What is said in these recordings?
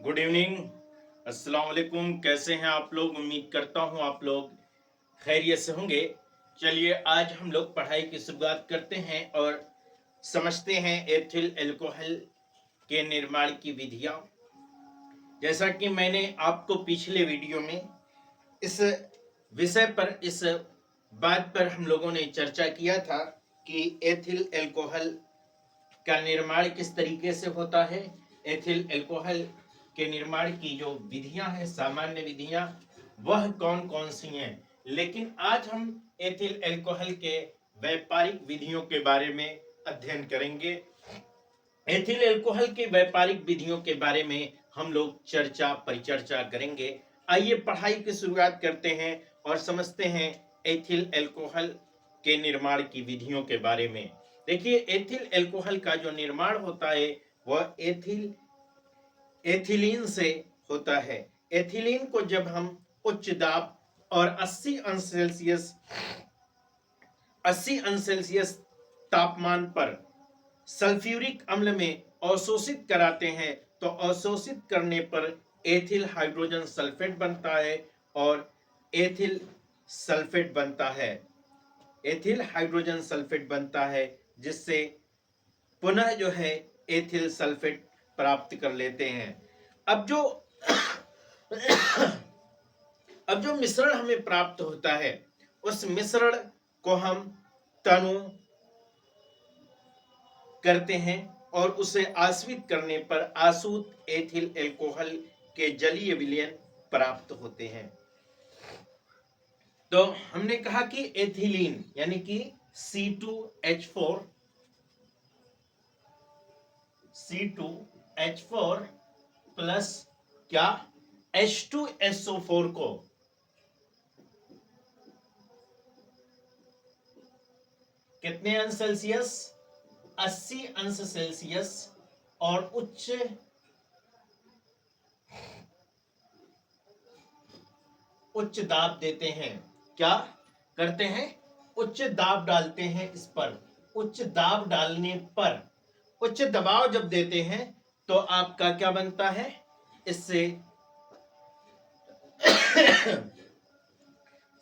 Good evening. अस्सलाम वालेकुम। कैसे हैं आप लोग? उम्मीद करता हूं आप लोग खैरियत से होंगे। चलिए आज हम लोग पढ़ाई की शुरुआत करते हैं और समझते हैं एथिल अल्कोहल के निर्माण की विधियां। जैसा कि मैंने आपको पिछले वीडियो में इस विषय पर इस बात पर हम लोगों ने चर्चा किया था कि एथिल अल्कोहल का निर्माण किस तरीके से होता है। एथिल अल्कोहल के निर्माण की जो विधियां हैं, सामान्य विधियां, वह कौन कौन सी हैं। लेकिन आज हम एथिल अल्कोहल के व्यापारिक विधियों के बारे में अध्ययन करेंगे। एथिल अल्कोहल के व्यापारिक विधियों के बारे में हम लोग परिचर्चा करेंगे। आइए पढ़ाई की शुरुआत करते हैं और समझते हैं एथिल अल्कोहल के निर्माण की विधियों के बारे में। देखिए, एथिल अल्कोहल का जो निर्माण होता है वह एथिलीन से होता है। एथिलीन को जब हम उच्च दाब और 80 अंश सेल्सियस तापमान पर सल्फ्यूरिक अम्ल में अवशोषित कराते हैं तो अवशोषित करने पर एथिल हाइड्रोजन सल्फेट बनता है और एथिल सल्फेट बनता है। एथिल हाइड्रोजन सल्फेट बनता है जिससे पुनः जो है एथिल सल्फेट प्राप्त कर लेते हैं। अब जो अब जो मिश्रण हमें प्राप्त होता है उस मिश्रण को हम तनु करते हैं और उसे आश्वित करने पर आसुत एथिल अल्कोहल के जलीय विलयन प्राप्त होते हैं। तो हमने कहा कि एथिलीन यानी कि C2H4 प्लस क्या H2SO4 को कितने अंश सेल्सियस, 80 अंश सेल्सियस और उच्च दाब देते हैं। क्या करते हैं? उच्च दाब डालते हैं। इस पर उच्च दाब डालने पर उच्च दबाव जब देते हैं तो आपका क्या बनता है? इससे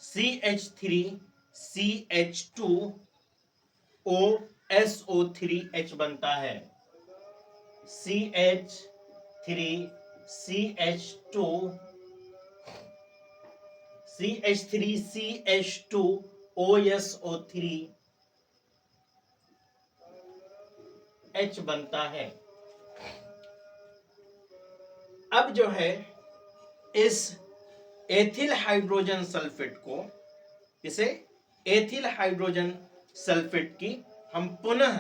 CH3CH2OSO3H बनता है। CH3CH2OSO3H बनता है। अब जो है इस एथिल हाइड्रोजन सल्फेट को एथिल हाइड्रोजन सल्फेट की हम पुनः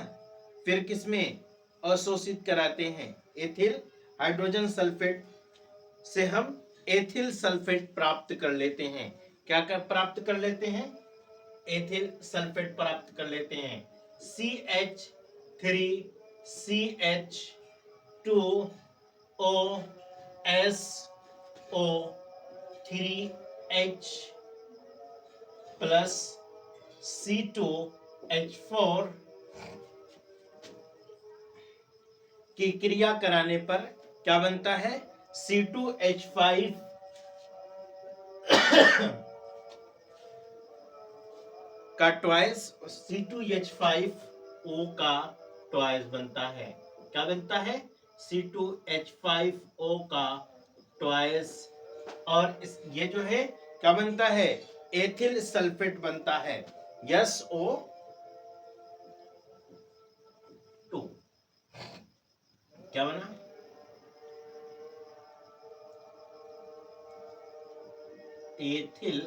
फिर किसमें अवशोषित कराते हैं? एथिल हाइड्रोजन सल्फेट से हम एथिल सल्फेट प्राप्त कर लेते हैं। क्या प्राप्त कर लेते हैं? एथिल सल्फेट प्राप्त कर लेते हैं। CH3CH2OSO3H प्लस C2H4 की क्रिया कराने पर क्या बनता है? C2H5 का ट्वाइस, C2H5O का ट्वाइस बनता है। क्या बनता है? C2H5O का ट्वाइस। और ये जो है क्या बनता है? एथिल सल्फेट बनता है, SO2। क्या बना? Ethyl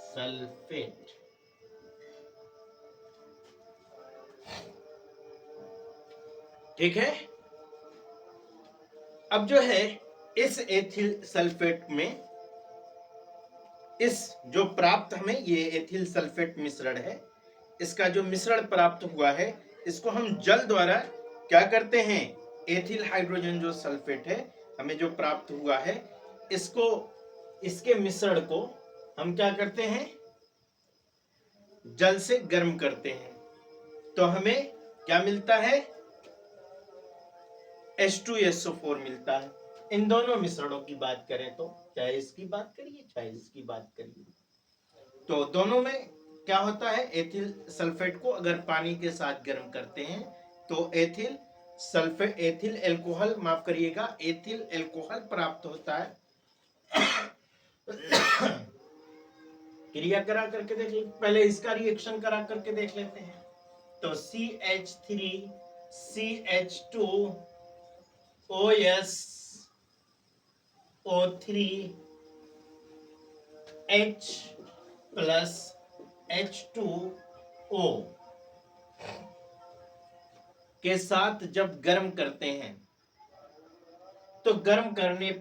sulphate. ठीक है। अब जो है इस एथिल सल्फेट में इस जो प्राप्त हमें ये एथिल सल्फेट मिश्रण है, इसका जो मिश्रण प्राप्त हुआ है इसको हम जल द्वारा क्या करते हैं? एथिल हाइड्रोजन जो सल्फेट है हमें जो प्राप्त हुआ है इसके मिश्रण को हम क्या करते हैं? जल से गर्म करते हैं। तो हमें क्या मिलता है? H2SO4 मिलता है। इन दोनों मिश्रणों की बात करें तो, चाहे इसकी बात करिए चाहे इसकी बात करिए, तो दोनों में क्या होता है, एथिल सल्फेट को अगर पानी के साथ गर्म करते हैं तो एथिल सल्फेट, एथिल एल्कोहल, माफ करिएगा, एथिल एल्कोहल प्राप्त होता है। क्रिया करा करके देख लेते, पहले इसका रिएक्शन करा करके देख लेते हैं। तो CH3CH2OSO3H प्लस H2O के साथ जब गर्म करते हैं तो गर्म करने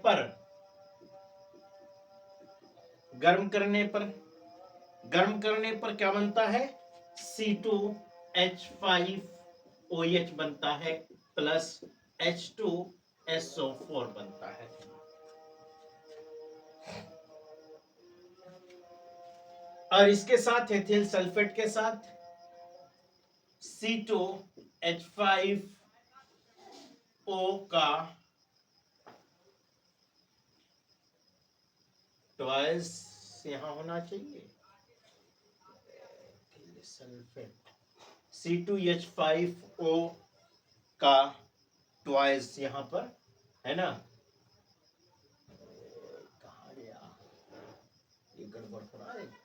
पर क्या बनता है, C2H5OH बनता है प्लस H2SO4 बनता है। और इसके साथ एथिल सल्फेट के साथ C2H5O का ट्वाइस यहां होना चाहिए, सल्फेट C2H5O का ट्वाइस यहां पर है ना, कहां गया, ये गड़बड़ हो रहा है।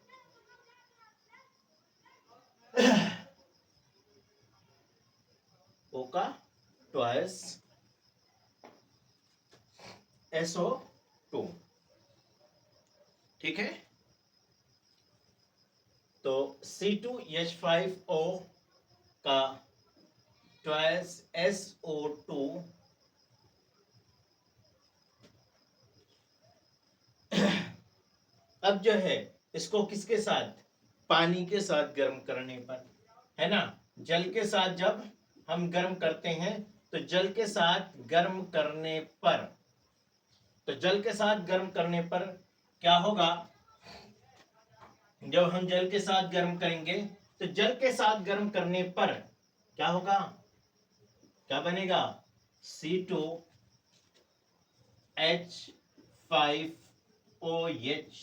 O का ट्वाइस SO2, ठीक है। तो C2H5O का ट्वाइस SO2 अब जो है इसको किसके साथ, पानी के साथ गर्म करने पर, है ना, जल के साथ जब हम गर्म करते हैं तो जल के साथ गर्म करने पर, तो जल के साथ गर्म करने पर क्या होगा, जब हम जल के साथ गर्म करेंगे तो जल के साथ गर्म करने पर क्या होगा, क्या बनेगा, C2H5OH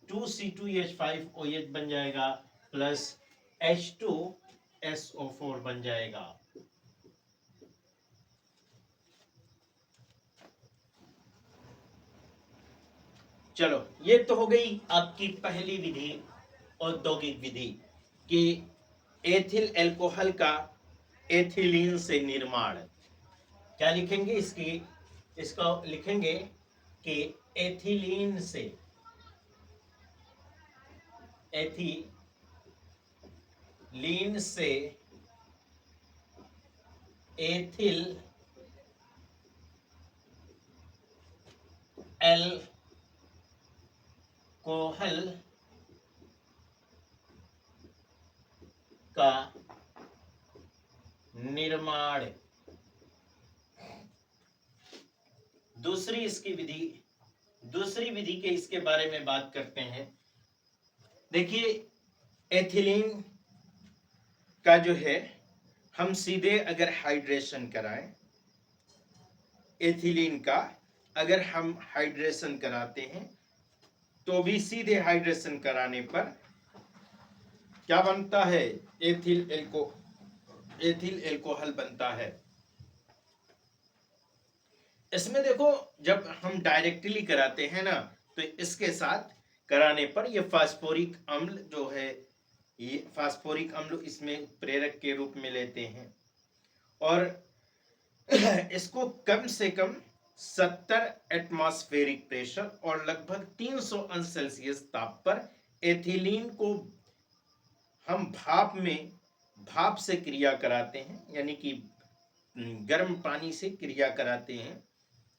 2C2H5OH बन जाएगा प्लस H2SO4 बन जाएगा। चलो, ये तो हो गई आपकी पहली विधि, औद्योगिक विधि, कि एथिल एल्कोहल का एथिलीन से निर्माण। क्या लिखेंगे इसकी, इसको लिखेंगे कि एथिलीन से, एथिलीन से एथिल एल्कोहल का निर्माण। दूसरी इसकी विधि, दूसरी विधि के इसके बारे में बात करते हैं। देखिए, एथिलीन का जो है, हम सीधे अगर हाइड्रेशन कराएं, एथिलीन का अगर हम हाइड्रेशन कराते हैं तो भी सीधे हाइड्रेशन कराने पर क्या बनता है, एथिल एल्कोहल बनता है। इसमें देखो, जब हम डायरेक्टली कराते हैं ना, तो इसके साथ कराने पर ये फास्फोरिक अम्ल जो है, ये फास्फोरिक अम्ल इसमें प्रेरक के रूप में लेते हैं और इसको कम से कम 70 एटमॉस्फेरिक प्रेशर और लगभग 300 अंश सेल्सियस ताप पर एथिलीन को हम भाप से क्रिया कराते हैं, यानी कि गर्म पानी से क्रिया कराते हैं।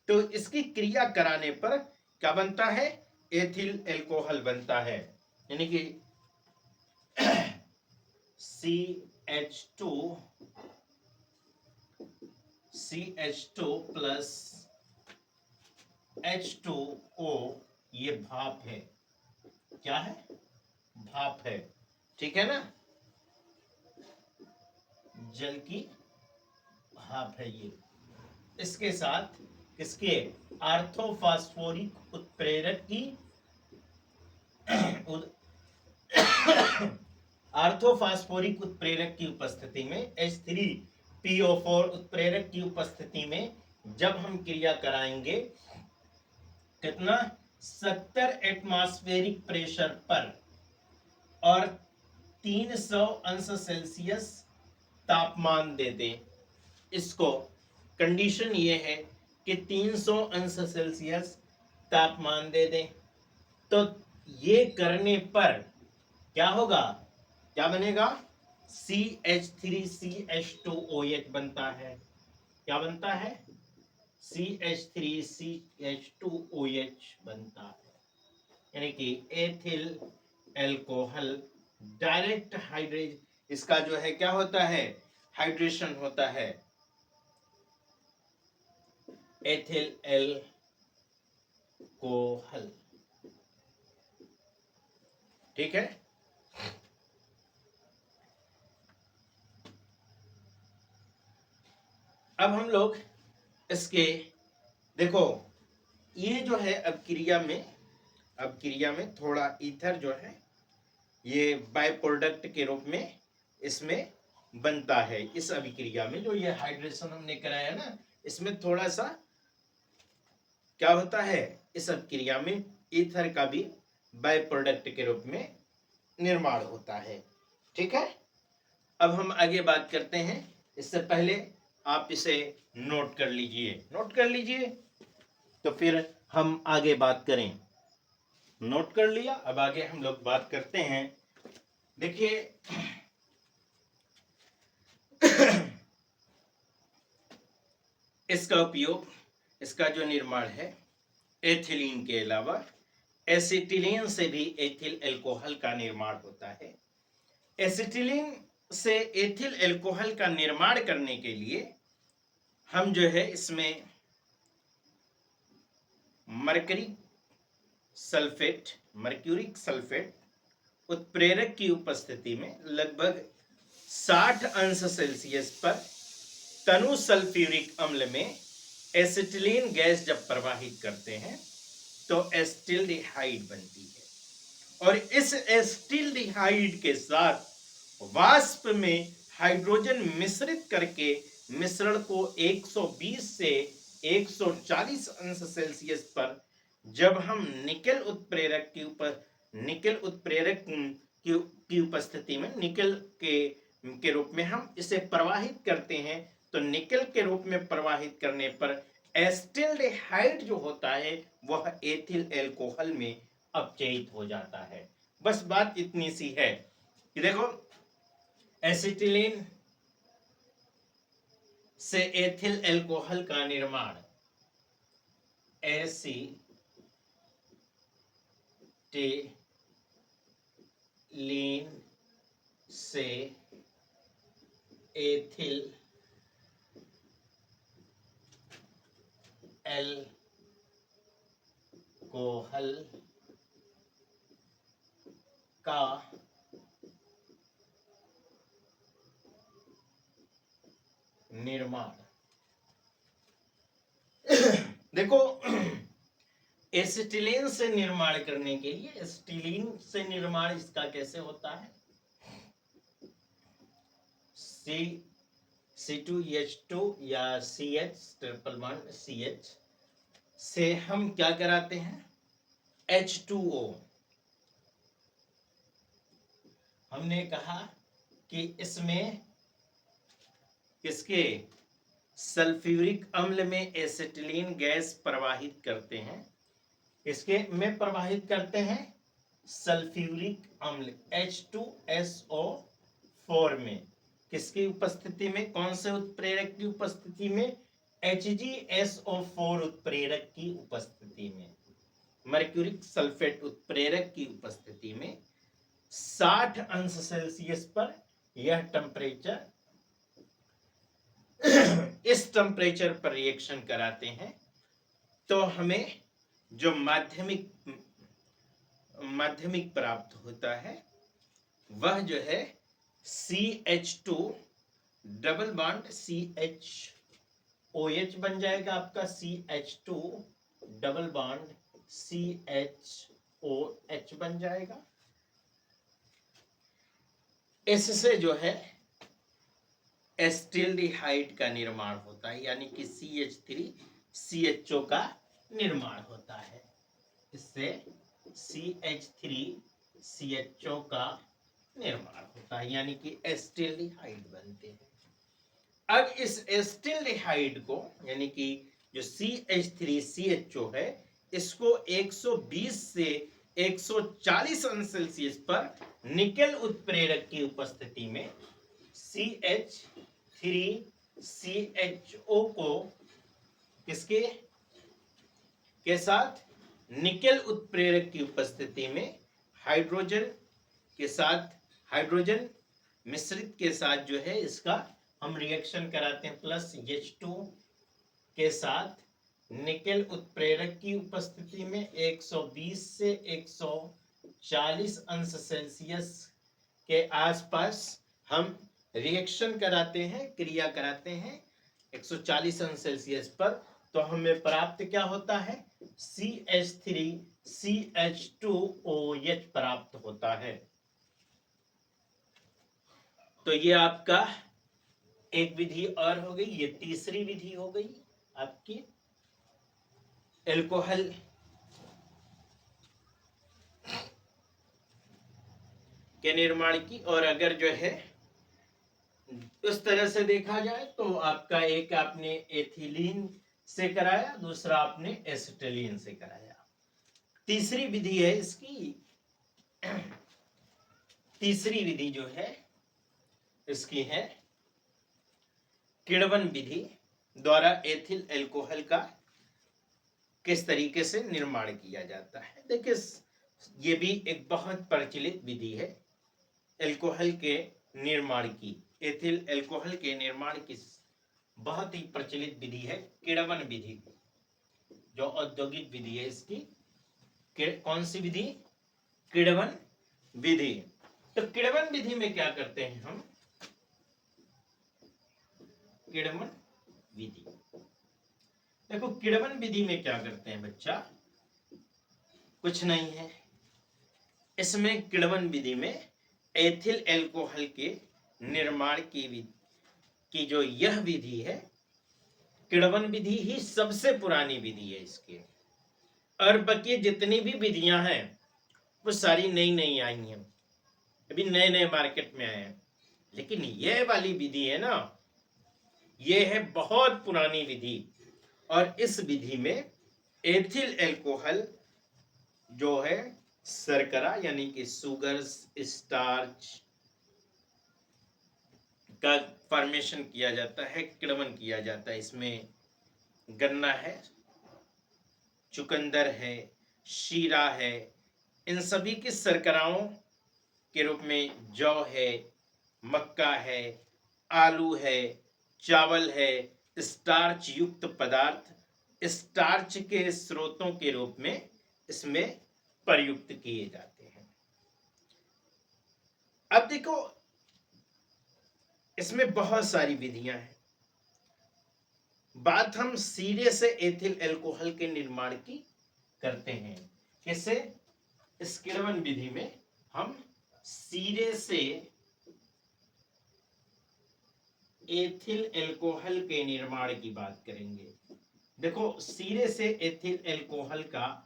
तो इसकी क्रिया कराने पर क्या बनता है, एथिल एल्कोहल बनता है, यानी कि CH2 प्लस H2O, ये भाप है, क्या है, भाप है, ठीक है ना, जल की भाप है ये। इसके साथ किसके आर्थोफास्फोरिक उत्प्रेरक की आर्थोफास्फोरिक उत्प्रेरक की उपस्थिति में H3PO4 उत्प्रेरक की उपस्थिति में जब हम क्रिया कराएंगे कितना 70 एटमॉस्फेरिक प्रेशर पर और 300 अंश सेल्सियस तापमान दे दें। इसको कंडीशन ये है कि 300 अंश सेल्सियस तापमान दे दें। तो ये करने पर क्या होगा, क्या बनेगा, CH3CH2OH बनता है। क्या बनता है, CH3CH2OH बनता है, यानी कि एथिल एल्कोहल डायरेक्ट हाइड्रेशन, इसका जो है क्या होता है, हाइड्रेशन होता है, एथिल एल्कोहल। ठीक है। अब हम लोग इसके देखो, ये जो है अब क्रिया में थोड़ा ईथर जो है ये बाय प्रोडक्ट के रूप में इसमें बनता है। इस अभिक्रिया में जो ये हाइड्रेशन हमने कराया ना, इसमें थोड़ा सा क्या होता है, इस अभिक्रिया में ईथर का भी बाय प्रोडक्ट के रूप में निर्माण होता है। ठीक है। अब हम आगे बात करते हैं। इससे पहले आप इसे नोट कर लीजिए, तो फिर हम आगे बात करें। नोट कर लिया, अब आगे हम लोग बात करते हैं। देखिए इसका उपयोग, इसका जो निर्माण है एथिलीन के अलावा एसिटिलीन से भी एथिल एल्कोहल का निर्माण होता है। एसिटिलीन से एथिल एल्कोहल का निर्माण करने के लिए हम जो है इसमें मर्क्यूरिक सल्फेट उत्प्रेरक की उपस्थिति में लगभग 60 अंश सेल्सियस पर तनु सल्फ्यूरिक अम्ल में एसिटिलीन गैस जब प्रवाहित करते हैं तो एसिटिल्डिहाइड बनती है, और इस एसिटिल्डिहाइड के साथ वाष्प में हाइड्रोजन मिश्रित करके मिश्रण को 120 से 140 अंश सेल्सियस पर जब हम निकेल उत्प्रेरक की उपस्थिति में निकेल के रूप में हम इसे प्रवाहित करते हैं, तो निकेल के रूप में प्रवाहित करने पर एसिटिल्डिहाइड जो होता है वह एथिल एल्कोहल में अपचयित हो जाता है। बस बात इतनी सी है कि देखो एसिटिलीन से एथिल एल्कोहल का निर्माण एसिटिलीन से एथिल एल्कोहल का निर्माण देखो एसिटिलीन से निर्माण करने के लिए, एसिटिलीन से निर्माण इसका कैसे होता है, C2H2 या CH ट्रिपल बॉन्ड CH से हम क्या कराते हैं, H2O। हमने कहा कि इसमें किसके, सल्फ्यूरिक अम्ल में एसिटिलीन गैस प्रवाहित करते हैं, इसके में प्रवाहित करते हैं सल्फ्यूरिक अम्ल H2SO4 में, किसकी उपस्थिति में, कौन से उत्प्रेरक की उपस्थिति में, HgSO4 उत्प्रेरक की उपस्थिति में, मर्क्यूरिक सल्फेट उत्प्रेरक की उपस्थिति में 60 अंश सेल्सियस पर यह टेम्परेचर इस टेम्परेचर पर रिएक्शन कराते हैं, तो हमें जो माध्यमिक प्राप्त होता है वह जो है CH2 double bond CH OH बन जाएगा आपका CH2 डबल बॉन्ड CHOH बन जाएगा। इससे जो है एसिटाल्डिहाइड का निर्माण होता है, यानी कि CH3CHO का निर्माण होता है। इससे CH3CHO का निर्माण होता है, यानी कि एसिटाल्डिहाइड बनते हैं। अब इस एसिटाल्डिहाइड को, यानी कि जो CH3CHO है, इसको 120 से 140 अंश सेल्सियस पर निकेल उत्प्रेरक की उपस्थिति में CH3CHO को किसके के साथ, निकेल उत्प्रेरक की उपस्थिति में हाइड्रोजन के साथ, हाइड्रोजन मिश्रित के साथ जो है इसका हम रिएक्शन कराते हैं प्लस H2 के साथ निकेल उत्प्रेरक की उपस्थिति में 120 से 140 अंश सेल्सियस के आसपास हम रिएक्शन कराते हैं, क्रिया कराते हैं 140 अंश सेल्सियस पर, तो हमें प्राप्त क्या होता है, CH3CH2OH प्राप्त होता है। तो ये आपका एक विधि और हो गई, ये तीसरी विधि हो गई आपकी एल्कोहल के निर्माण की। और अगर जो है उस तरह से देखा जाए तो आपका एक आपने एथिलीन से कराया, दूसरा आपने एसिटिलीन से कराया। तीसरी विधि है इसकी, तीसरी विधि जो है इसकी है किण्वन विधि द्वारा एथिल एल्कोहल का किस तरीके से निर्माण किया जाता है। देखिए ये भी एक बहुत प्रचलित विधि है एल्कोहल के निर्माण की, एथिल एल्कोहल के निर्माण की बहुत ही प्रचलित विधि है किण्वन विधि, जो औद्योगिक विधि है इसकी। कौन सी विधि, किण्वन विधि। तो किण्वन विधि में क्या करते हैं हम, किण्वन विधि, देखो किण्वन विधि में क्या करते हैं बच्चा, कुछ नहीं है इसमें। किण्वन विधि में एथिल एल्कोहल के निर्माण की जो यह विधि है, किण्वन विधि ही सबसे पुरानी विधि है इसकी। और बाकी जितनी भी विधियां हैं वो सारी नई नई आई हैं, अभी नए नए मार्केट में आए हैं। लेकिन यह वाली विधि है ना, यह है बहुत पुरानी विधि। और इस विधि में एथिल एल्कोहल जो है शर्करा यानी कि सुगर स्टार्च का फॉर्मेशन किया जाता है, किण्वन किया जाता है। इसमें गन्ना है, चुकंदर है, शीरा है, इन सभी की शर्कराओं के रूप में जौ है, मक्का है, आलू है, चावल है, स्टार्च युक्त पदार्थ स्टार्च के स्रोतों के रूप में इसमें प्रयुक्त किए जाते हैं। अब देखो इसमें बहुत सारी विधियां हैं, बात हम सीरे से एथिल एल्कोहल के निर्माण की करते हैं। कैसे, इस किण्वन विधि में हम सीरे से एथिल एल्कोहल के निर्माण की बात करेंगे। देखो सीरे से एथिल एल्कोहल का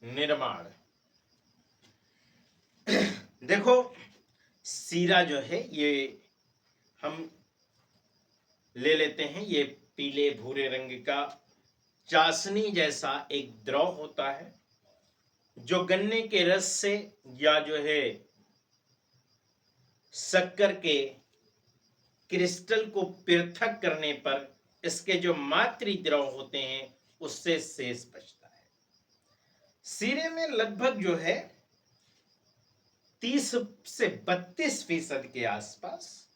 निर्माण, देखो सीरा जो है ये हम ले लेते हैं, ये पीले भूरे रंग का चाशनी जैसा एक द्रव होता है, जो गन्ने के रस से या जो है शक्कर के क्रिस्टल को पृथक करने पर इसके जो मातृ द्रव होते हैं उससे शेष बचता है। सीरे में लगभग जो है 30 से 32% के आसपास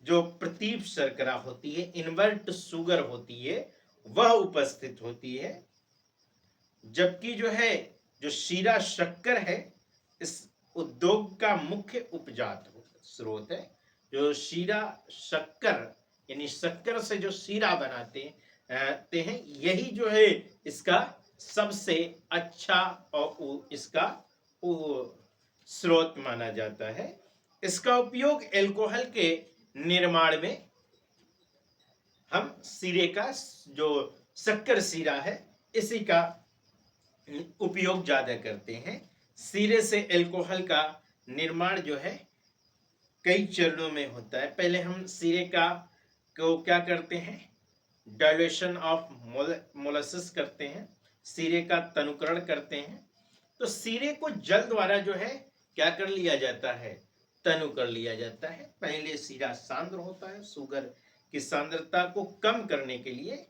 जो प्रतीप शर्करा होती है, इन्वर्ट शुगर होती है, वह उपस्थित होती है, जबकि जो है जो शीरा शक्कर है इस उद्योग का मुख्य उपजात स्रोत है। जो शीरा शक्कर यानी शक्कर से जो शीरा बनाते हैं, यही जो है इसका सबसे अच्छा और इसका स्रोत माना जाता है। इसका उपयोग एल्कोहल के निर्माण में हम शीरे का जो शक्कर शीरा है इसी का उपयोग ज्यादा करते हैं। शीरे से एल्कोहल का निर्माण जो है कई चरणों में होता है। पहले हम शीरे का को क्या करते हैं, डाइल्यूशन ऑफ मोलासिस करते हैं, शीरे का तनुकरण करते हैं। तो शीरे को जल द्वारा जो है क्या कर लिया जाता है, तनु कर लिया जाता है। पहले शीरा सांद्र होता है, शुगर की सांद्रता को कम करने के लिए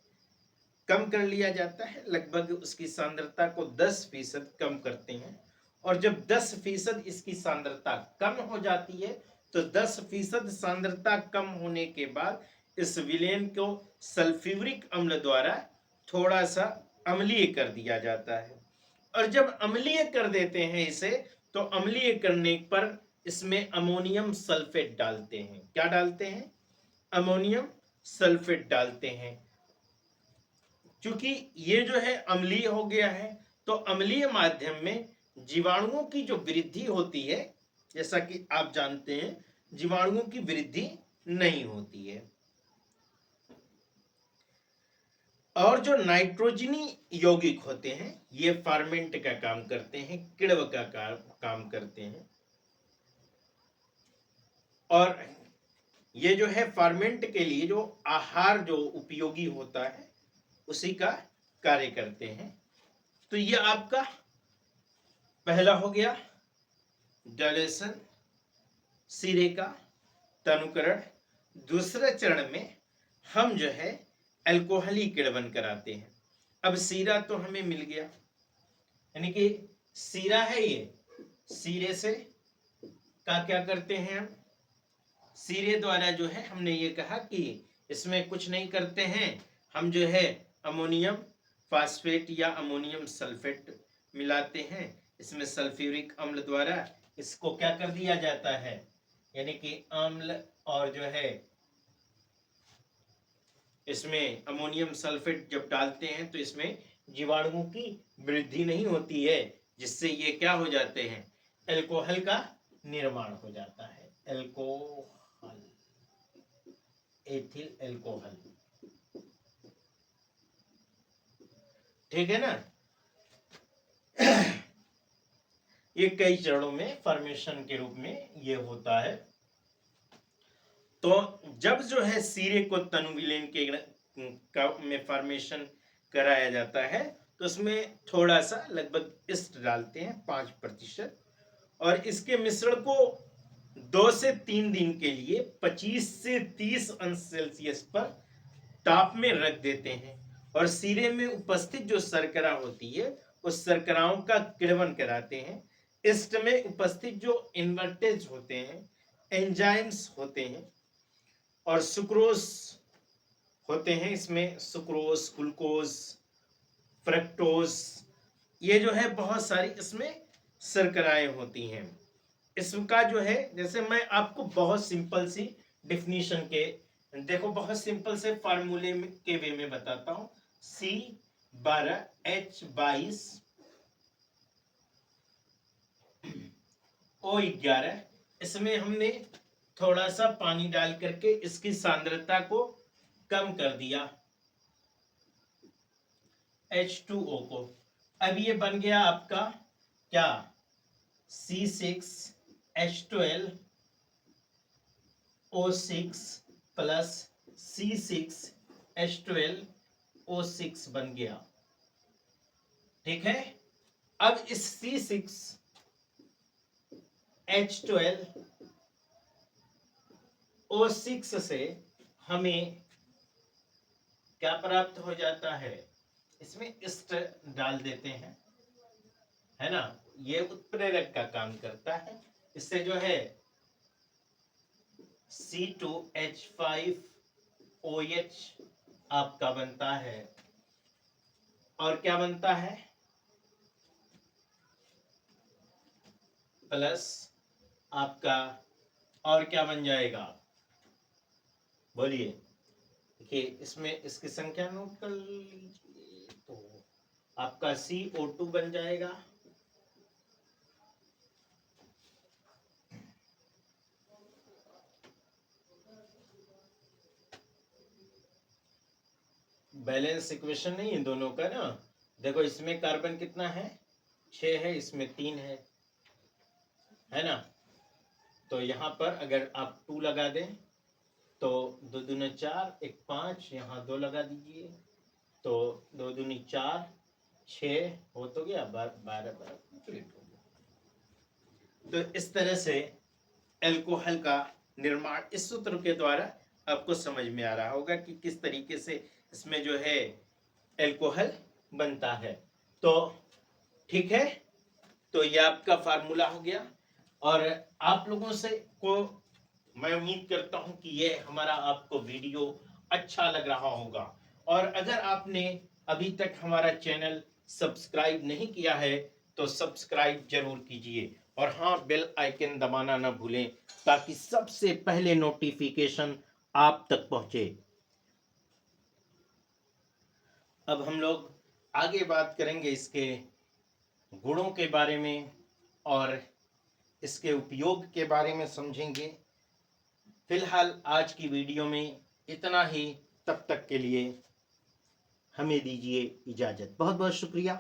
कम कर लिया जाता है, लगभग उसकी सांद्रता को 10% कम करते हैं। और जब 10% इसकी सांद्रता कम हो जाती है तो 10% सांद्रता कम होने के बाद इस विलेन को सल्फ्यूरिक अम्ल द्वारा थोड़ा सा अम्लीय कर दिया जाता है। और जब अम्लीय कर देते हैं इसे, तो अम्लीय करने पर इसमें अमोनियम सल्फेट डालते हैं। क्या डालते हैं, अमोनियम सल्फेट डालते हैं। क्योंकि ये जो है अम्लीय हो गया है, तो अम्लीय माध्यम में जीवाणुओं की जो वृद्धि होती है, जैसा कि आप जानते हैं जीवाणुओं की वृद्धि नहीं होती है। और जो नाइट्रोजनी यौगिक होते हैं ये फार्मेंट का काम करते हैं, किण्व का काम करते हैं। और ये जो है फार्मेंट के लिए जो आहार जो उपयोगी होता है उसी का कार्य करते हैं। तो ये आपका पहला हो गया डायलेशन, शीरे का तनुकरण। दूसरे चरण में हम जो है अल्कोहली किण्वन कराते हैं। अब शीरा तो हमें मिल गया, यानी कि शीरा है ये, शीरे से का क्या करते हैं हम, शीरे द्वारा जो है हमने ये कहा कि इसमें कुछ नहीं करते हैं, हम जो है अमोनियम फास्फेट या अमोनियम सल्फेट मिलाते हैं। इसमें सल्फ्यूरिक अम्ल द्वारा इसको क्या कर दिया जाता है, यानी कि अम्ल, और जो है इसमें अमोनियम सल्फेट जब डालते हैं तो इसमें जीवाणुओं की वृद्धि नहीं होती है, जिससे ये क्या हो जाते हैं, अल्कोहल का निर्माण हो जाता है। अल्कोहल, एथिल अल्कोहल, ठीक है ना। ये कई चरणों में फॉर्मेशन के रूप में ये होता है। तो जब जो है शीरे को तनुविलेन के में फॉर्मेशन कराया जाता है तो उसमें थोड़ा सा लगभग ईस्ट डालते हैं 5%, और इसके मिश्रण को 2 से 3 दिन के लिए 25 से 30 अंश सेल्सियस पर ताप में रख देते हैं। और शीरे में उपस्थित जो शर्करा होती है उस शर्कराओं का किण्वन कराते हैं। ईस्ट में उपस्थित जो इन्वर्टेज होते हैं, एंजाइम्स होते हैं और सुक्रोज होते हैं, इसमें सुक्रोज, ग्लूकोज, फ्रक्टोज, ये जो है बहुत सारी इसमें शर्कराएं होती हैं। इसका जो है, जैसे मैं आपको बहुत सिंपल सी डिफिनीशन के, देखो बहुत सिंपल से फार्मूले के वे में बताता हूं। C12H22 O11, इसमें हमने थोड़ा सा पानी डाल करके इसकी सांद्रता को कम कर दिया H2O को। अब ये बन गया आपका क्या, C6H12O6 प्लस C6H12O6 बन गया, ठीक है। अब इस C6H12O6 से हमें क्या प्राप्त हो जाता है, इसमें ईस्ट डाल देते हैं, है ना। ये उत्प्रेरक का काम करता है। इससे जो है C2H5OH आपका बनता है, और क्या बनता है, प्लस आपका, और क्या बन जाएगा, बोलिए। देखिए इसमें इसकी संख्या नोट कर लीजिए, तो आपका CO2 बन जाएगा, बैलेंस इक्वेशन नहीं है दोनों का ना। देखो इसमें कार्बन कितना है, 6 है, इसमें 3 है ना। तो यहाँ पर अगर आप 2 लगा दें तो 2 दूनी 4, 1 5, यहाँ 2 लगा दीजिए तो 2 दूनी 4, 6 हो तो गया, 12 कंप्लीट हो गया। तो इस तरह से एल्कोहल का निर्माण इस सूत्र के द्वारा आपको समझ में आ रहा होगा कि किस तरीके से इसमें जो है एल्कोहल बनता है। तो ठीक है, तो ये आपका फार्मूला हो गया। और आप लोगों से को मैं उम्मीद करता हूं कि ये हमारा आपको वीडियो अच्छा लग रहा होगा। और अगर आपने अभी तक हमारा चैनल सब्सक्राइब नहीं किया है तो सब्सक्राइब जरूर कीजिए, और हाँ, बेल आइकन दबाना ना भूलें ताकि सबसे पहले नोटिफिकेशन आप तक पहुंचे। अब हम लोग आगे बात करेंगे इसके गुणों के बारे में और इसके उपयोग के बारे में समझेंगे। फिलहाल आज की वीडियो में इतना ही, तब तक के लिए हमें दीजिए इजाज़त। बहुत बहुत शुक्रिया।